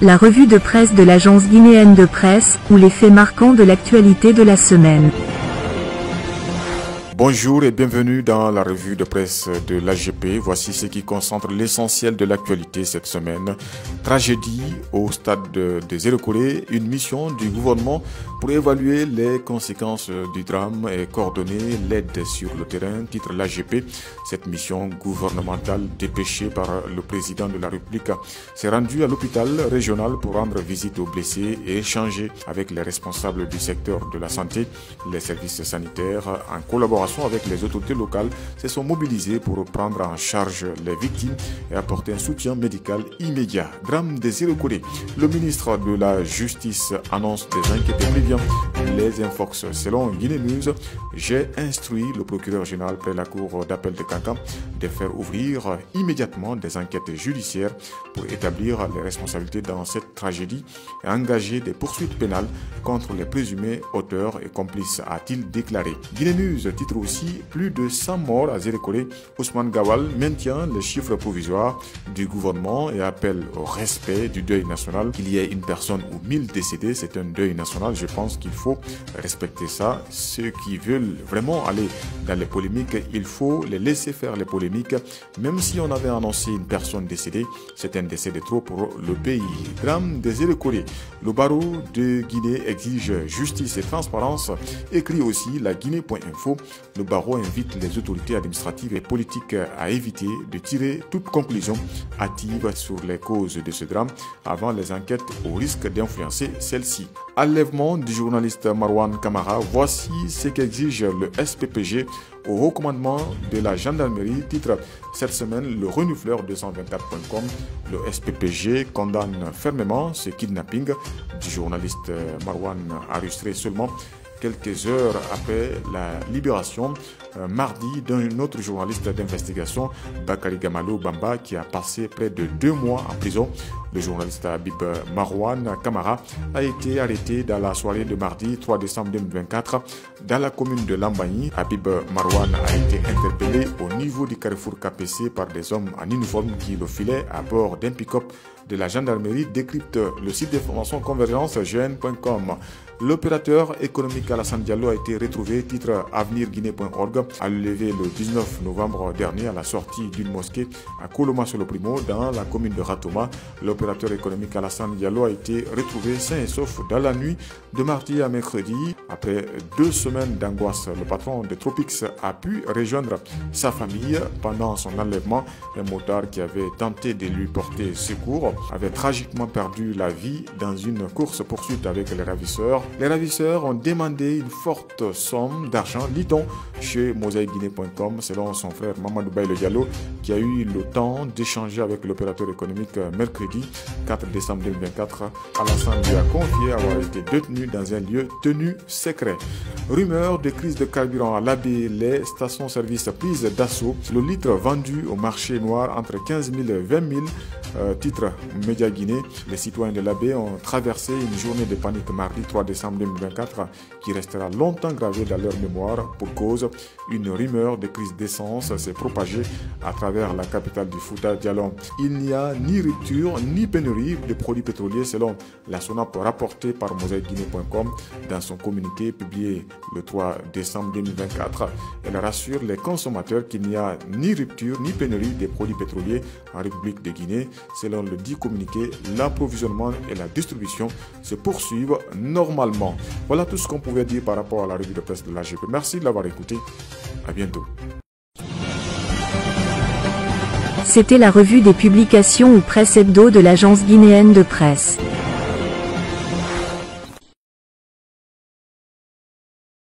La revue de presse de l'agence guinéenne de presse, ou les faits marquants de l'actualité de la semaine. Bonjour et bienvenue dans la revue de presse de l'AGP. Voici ce qui concentre l'essentiel de l'actualité cette semaine. Tragédie au stade de Zéro-Corée, une mission du gouvernement pour évaluer les conséquences du drame et coordonner l'aide sur le terrain, titre l'AGP. Cette mission gouvernementale dépêchée par le président de la République s'est rendue à l'hôpital régional pour rendre visite aux blessés et échanger avec les responsables du secteur de la santé. Les services sanitaires, en collaboration avec les autorités locales, se sont mobilisés pour prendre en charge les victimes et apporter un soutien médical immédiat. Drame des Zéro-Corée. Le ministre de la Justice annonce des enquêtes priviens. Les Infox, selon Guinée News, j'ai instruit le procureur général près la cour d'appel de Kankan de faire ouvrir immédiatement des enquêtes judiciaires pour établir les responsabilités dans cette tragédie et engager des poursuites pénales contre les présumés auteurs et complices, a-t-il déclaré. Guinée News titre aussi plus de 100 morts à Zéro-Corée. Ousmane Gawal maintient les chiffres provisoires du gouvernement et appelle au respect du deuil national. Qu'il y ait une personne ou 1000 décédés, c'est un deuil national. Je pense qu'il faut respecter ça. Ceux qui veulent vraiment aller dans les polémiques, il faut les laisser faire les polémiques. Même si on avait annoncé une personne décédée, c'est un décès de trop pour le pays. Drame des Zéro-Corée. Le barreau de Guinée exige justice et transparence. Écrit aussi la Guinée.info. Le barreau invite les autorités administratives et politiques à éviter de tirer toute conclusion hâtive sur les causes de ce drame avant les enquêtes au risque d'influencer celles-ci. Enlèvement du journaliste Marwan Kamara, voici ce qu'exige le SPPG au haut commandement de la gendarmerie, titre cette semaine le renifleur 224.com. Le SPPG condamne fermement ce kidnapping du journaliste Marwan, enregistré seulement quelques heures après la libération mardi d'un autre journaliste d'investigation, Bakary Gamalo Bamba, qui a passé près de 2 mois en prison. Le journaliste Habib Marwan Kamara a été arrêté dans la soirée de mardi 3 décembre 2024 dans la commune de Lambagne. Habib Marwan a été interpellé au niveau du carrefour KPC par des hommes en uniforme qui le filaient à bord d'un pick-up de la gendarmerie, décrypte le site d'information convergence gn.com. L'opérateur économique Alassane Diallo a été retrouvé, titre avenirguinée.org, a levé le 19 novembre dernier à la sortie d'une mosquée à Koloma-Soloprimo dans la commune de Ratoma. L'opérateur économique Alassane Diallo a été retrouvé sain et sauf dans la nuit de mardi à mercredi. Après 2 semaines d'angoisse, le patron de Tropix a pu rejoindre sa famille. Pendant son enlèvement, un motard qui avait tenté de lui porter secours avait tragiquement perdu la vie dans une course-poursuite avec les ravisseurs. Les ravisseurs ont demandé une forte somme d'argent, dit-on, chez mosaïguinée.com, selon son frère Mamadou Baïle Diallo, qui a eu le temps d'échanger avec l'opérateur économique mercredi 4 décembre 2024. Alassane lui a confié avoir été détenu dans un lieu tenu secret. Rumeur de crise de carburant à l'Abbé, les stations-service prises d'assaut. Le litre vendu au marché noir entre 15 000 et 20 000. Titre Média Guinée. Les citoyens de l'Abbé ont traversé une journée de panique mardi 3 décembre 2024 qui restera longtemps gravée dans leur mémoire pour cause. Une rumeur de crise d'essence s'est propagée à travers la capitale du Fouta, Diallo. Il n'y a ni rupture ni pénurie de produits pétroliers selon la SONAP rapportée par mosaïguinée.com dans son communiqué publié le 3 décembre 2024. Elle rassure les consommateurs qu'il n'y a ni rupture ni pénurie des produits pétroliers en République de Guinée. Selon le dit communiqué, l'approvisionnement et la distribution se poursuivent normalement. Voilà tout ce qu'on pouvait dire par rapport à la revue de presse de l'AGP. Merci de l'avoir écouté. À bientôt. C'était la revue des publications ou presse hebdo de l'agence guinéenne de presse.